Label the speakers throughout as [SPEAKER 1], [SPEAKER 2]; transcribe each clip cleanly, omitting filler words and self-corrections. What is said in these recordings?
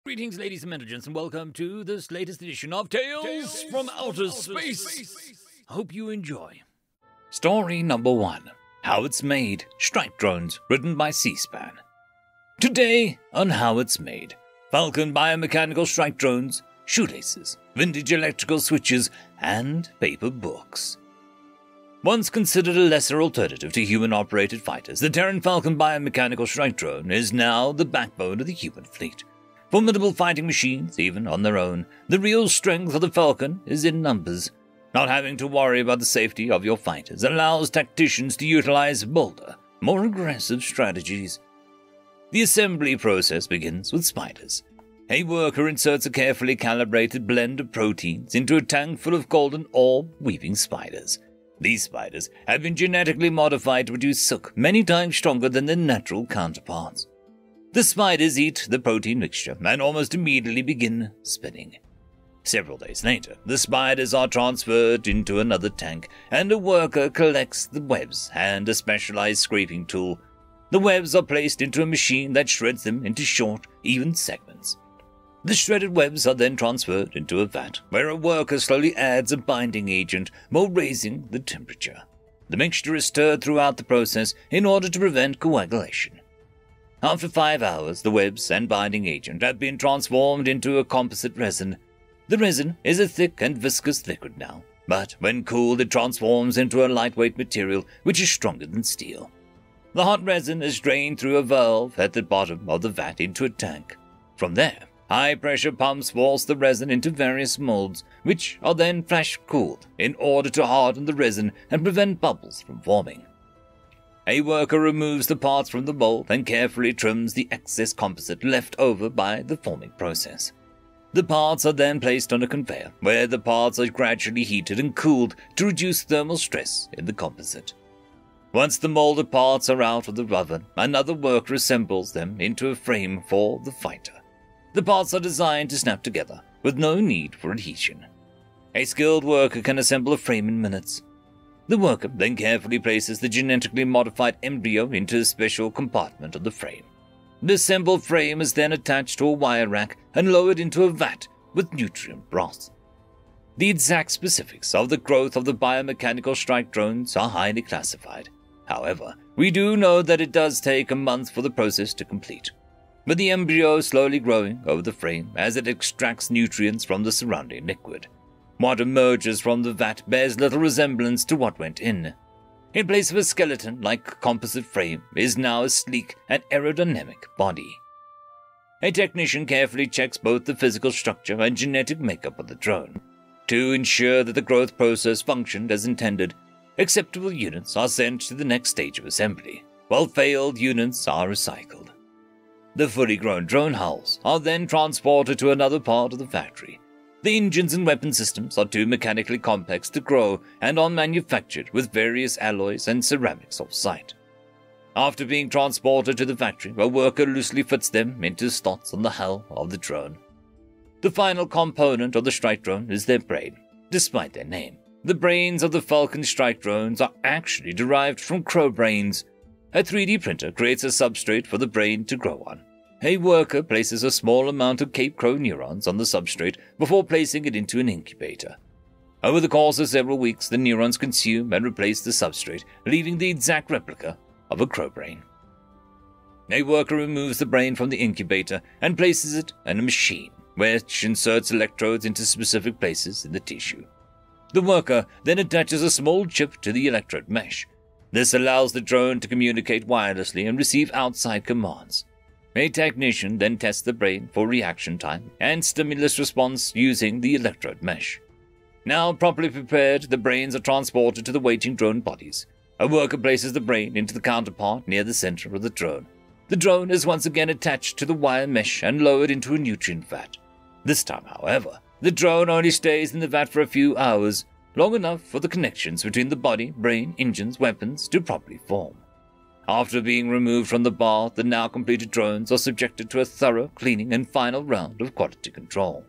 [SPEAKER 1] Greetings, ladies and gentlemen, and welcome to this latest edition of Tales from Outer Space. Hope you enjoy. Story number 1. How It's Made, Strike Drones, written by C-SPAN. Today on How It's Made, Falcon biomechanical strike drones, shoelaces, vintage electrical switches, and paper books. Once considered a lesser alternative to human-operated fighters, the Terran Falcon biomechanical strike drone is now the backbone of the human fleet. Formidable fighting machines, even on their own, the real strength of the Falcon is in numbers. Not having to worry about the safety of your fighters allows tacticians to utilize bolder, more aggressive strategies. The assembly process begins with spiders. A worker inserts a carefully calibrated blend of proteins into a tank full of golden orb weaving spiders. These spiders have been genetically modified to produce silk many times stronger than their natural counterparts. The spiders eat the protein mixture and almost immediately begin spinning. Several days later, the spiders are transferred into another tank, and a worker collects the webs and a specialized scraping tool. The webs are placed into a machine that shreds them into short, even segments. The shredded webs are then transferred into a vat, where a worker slowly adds a binding agent while raising the temperature. The mixture is stirred throughout the process in order to prevent coagulation. After 5 hours, the webs and binding agent have been transformed into a composite resin. The resin is a thick and viscous liquid now, but when cooled it transforms into a lightweight material which is stronger than steel. The hot resin is drained through a valve at the bottom of the vat into a tank. From there, high-pressure pumps force the resin into various molds, which are then flash-cooled in order to harden the resin and prevent bubbles from forming. A worker removes the parts from the mold and carefully trims the excess composite left over by the forming process. The parts are then placed on a conveyor, where the parts are gradually heated and cooled to reduce thermal stress in the composite. Once the molded parts are out of the oven, another worker assembles them into a frame for the fighter. The parts are designed to snap together, with no need for adhesion. A skilled worker can assemble a frame in minutes. The worker then carefully places the genetically modified embryo into a special compartment of the frame. The assembled frame is then attached to a wire rack and lowered into a vat with nutrient broth. The exact specifics of the growth of the biomechanical strike drones are highly classified. However, we do know that it does take a month for the process to complete, with the embryo slowly growing over the frame as it extracts nutrients from the surrounding liquid. What emerges from the vat bears little resemblance to what went in. In place of a skeleton-like composite frame is now a sleek and aerodynamic body. A technician carefully checks both the physical structure and genetic makeup of the drone. To ensure that the growth process functioned as intended, acceptable units are sent to the next stage of assembly, while failed units are recycled. The fully grown drone hulls are then transported to another part of the factory. The engines and weapon systems are too mechanically complex to grow and are manufactured with various alloys and ceramics off-site. After being transported to the factory, a worker loosely fits them into slots on the hull of the drone. The final component of the strike drone is their brain. Despite their name, the brains of the Falcon strike drones are actually derived from crow brains. A 3D printer creates a substrate for the brain to grow on. A worker places a small amount of Cape Crow neurons on the substrate before placing it into an incubator. Over the course of several weeks, the neurons consume and replace the substrate, leaving the exact replica of a crow brain. A worker removes the brain from the incubator and places it in a machine, which inserts electrodes into specific places in the tissue. The worker then attaches a small chip to the electrode mesh. This allows the drone to communicate wirelessly and receive outside commands. A technician then tests the brain for reaction time and stimulus response using the electrode mesh. Now properly prepared, the brains are transported to the waiting drone bodies. A worker places the brain into the counterpart near the center of the drone. The drone is once again attached to the wire mesh and lowered into a nutrient vat. This time, however, the drone only stays in the vat for a few hours, long enough for the connections between the body, brain, engines, weapons to properly form. After being removed from the bath, the now completed drones are subjected to a thorough cleaning and final round of quality control.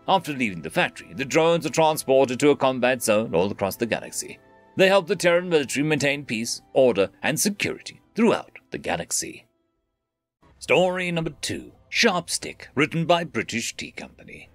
[SPEAKER 1] After leaving the factory, the drones are transported to a combat zone all across the galaxy. They help the Terran military maintain peace, order, and security throughout the galaxy. Story number 2. Sharp Stick, written by British Tea Company.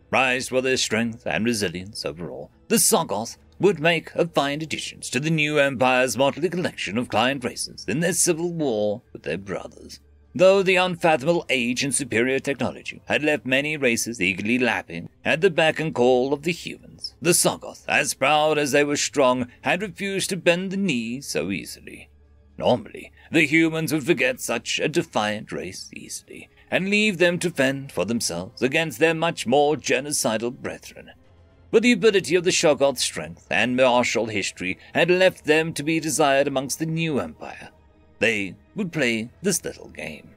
[SPEAKER 1] Prized for their strength and resilience overall, the Soggoth would make a fine additions to the new Empire's motley collection of client races in their civil war with their brothers. Though the unfathomable age and superior technology had left many races eagerly lapping at the beck and call of the humans, the Soggoth, as proud as they were strong, had refused to bend the knee so easily. Normally, the humans would forget such a defiant race easily, and leave them to fend for themselves against their much more genocidal brethren. But the ability of the Shoggoth's strength and martial history had left them to be desired amongst the new Empire. They would play this little game.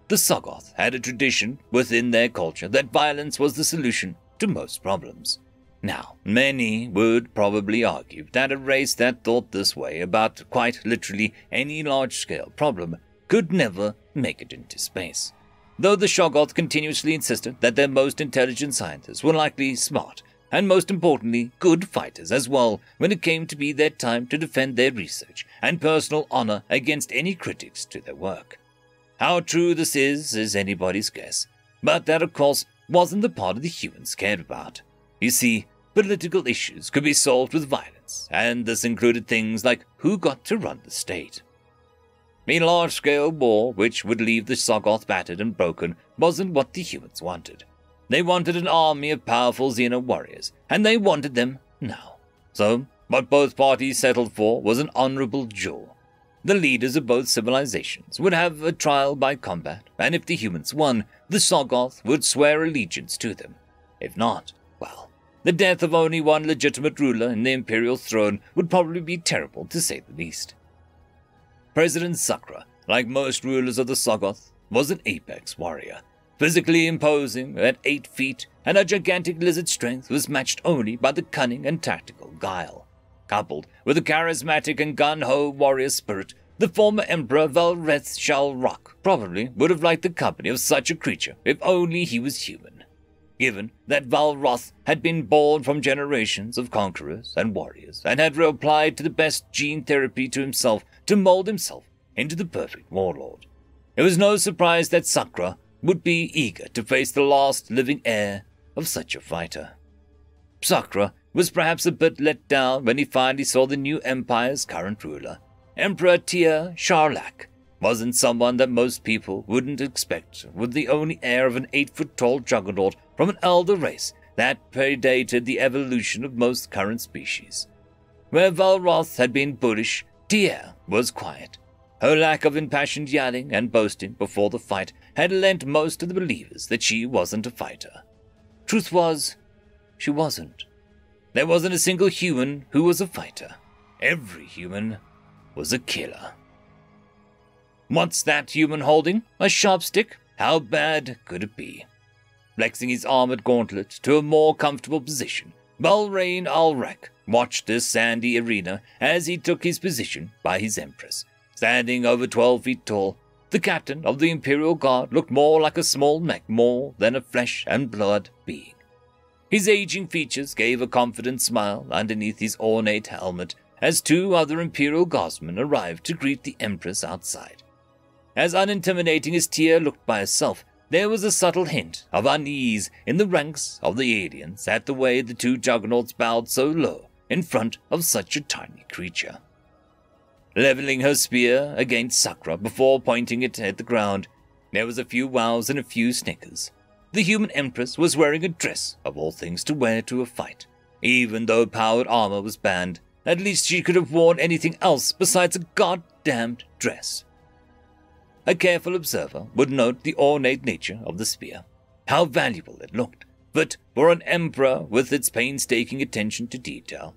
[SPEAKER 1] The Soggoth had a tradition within their culture that violence was the solution to most problems. Now, many would probably argue that a race that thought this way about quite literally any large-scale problem could never make it into space. Though the Shoggoth continuously insisted that their most intelligent scientists were likely smart, and most importantly, good fighters as well when it came to be their time to defend their research and personal honor against any critics to their work. How true this is anybody's guess, but that of course wasn't the part of the humans cared about. You see, political issues could be solved with violence, and this included things like who got to run the state. A large-scale war which would leave the Soggoth battered and broken wasn't what the humans wanted. They wanted an army of powerful Xeno warriors, and they wanted them now. So, what both parties settled for was an honorable duel. The leaders of both civilizations would have a trial by combat, and if the humans won, the Soggoth would swear allegiance to them. If not, well, the death of only one legitimate ruler in the imperial throne would probably be terrible to say the least. President Sakra, like most rulers of the Soggoth, was an apex warrior. Physically imposing at 8 feet, and her gigantic lizard strength was matched only by the cunning and tactical guile. Coupled with a charismatic and gun-ho warrior spirit, the former Emperor Valreth Shalrock probably would have liked the company of such a creature if only he was human. Given that Valroth had been born from generations of conquerors and warriors, and had applied to the best gene therapy to himself to mold himself into the perfect warlord, it was no surprise that Sakra would be eager to face the last living heir of such a fighter. Sakra was perhaps a bit let down when he finally saw the new Empire's current ruler. Emperor Tia Sharlak wasn't someone that most people wouldn't expect, with the only heir of an 8-foot-tall juggernaut from an elder race that predated the evolution of most current species. Where Valroth had been bullish, Tia was quiet. Her lack of impassioned yelling and boasting before the fight had lent most of the believers that she wasn't a fighter. Truth was, she wasn't. There wasn't a single human who was a fighter. Every human was a killer. What's that human holding? A sharp stick? How bad could it be? Flexing his armored gauntlet to a more comfortable position, Balrain Alrek watched this sandy arena as he took his position by his Empress. Standing over 12 feet tall, the captain of the Imperial Guard looked more like a small mech more than a flesh and blood being. His aging features gave a confident smile underneath his ornate helmet as 2 other Imperial Guardsmen arrived to greet the Empress outside. As unintimidating as Tia looked by herself, there was a subtle hint of unease in the ranks of the aliens at the way the 2 juggernauts bowed so low in front of such a tiny creature. Leveling her spear against Sakra before pointing it at the ground, there was a few wows and a few snickers. The human Empress was wearing a dress, of all things to wear to a fight. Even though powered armor was banned, at least she could have worn anything else besides a goddamned dress. A careful observer would note the ornate nature of the spear, how valuable it looked, but for an emperor with its painstaking attention to detail,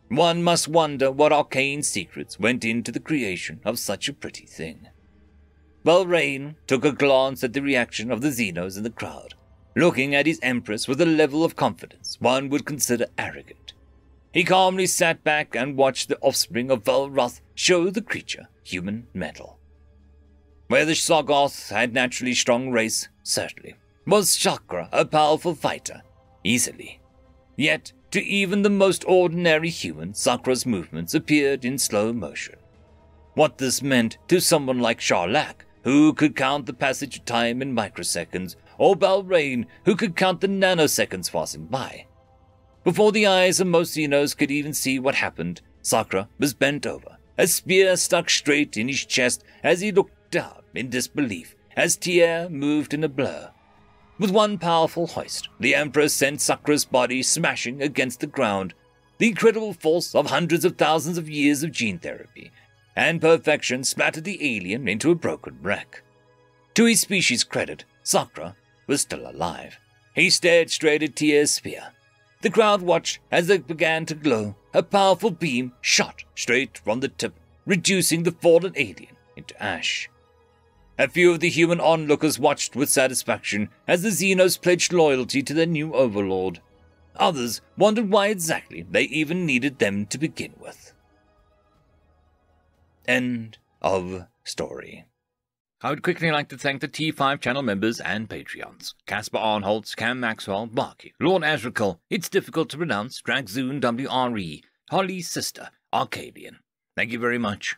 [SPEAKER 1] one must wonder what arcane secrets went into the creation of such a pretty thing. Balrain took a glance at the reaction of the Xenos in the crowd, looking at his Empress with a level of confidence one would consider arrogant. He calmly sat back and watched the offspring of Valroth show the creature human mettle. Where the Soggoth had naturally strong race, certainly, was Chakra a powerful fighter, easily. Yet, to even the most ordinary human, Sakra's movements appeared in slow motion. What this meant to someone like Sharlak who could count the passage of time in microseconds, or Balrain, who could count the nanoseconds passing by. Before the eyes of most Xenos could even see what happened, Sakra was bent over, a spear stuck straight in his chest as he looked up in disbelief as Tier moved in a blur. With one powerful hoist, the Emperor sent Sakra's body smashing against the ground, the incredible force of hundreds of thousands of years of gene therapy and perfection splattered the alien into a broken wreck. To his species' credit, Sakra was still alive. He stared straight at Tier's spear. The crowd watched as it began to glow. A powerful beam shot straight from the tip, reducing the fallen alien into ash. A few of the human onlookers watched with satisfaction as the Xenos pledged loyalty to their new overlord. Others wondered why exactly they even needed them to begin with. End of story. I would quickly like to thank the T5 channel members and Patreons. Caspar Arnholtz, Cam Maxwell, Barky, Lord Azrakal, It's Difficult to Pronounce, Dragzoon WRE, Holly's Sister, Arcadian. Thank you very much.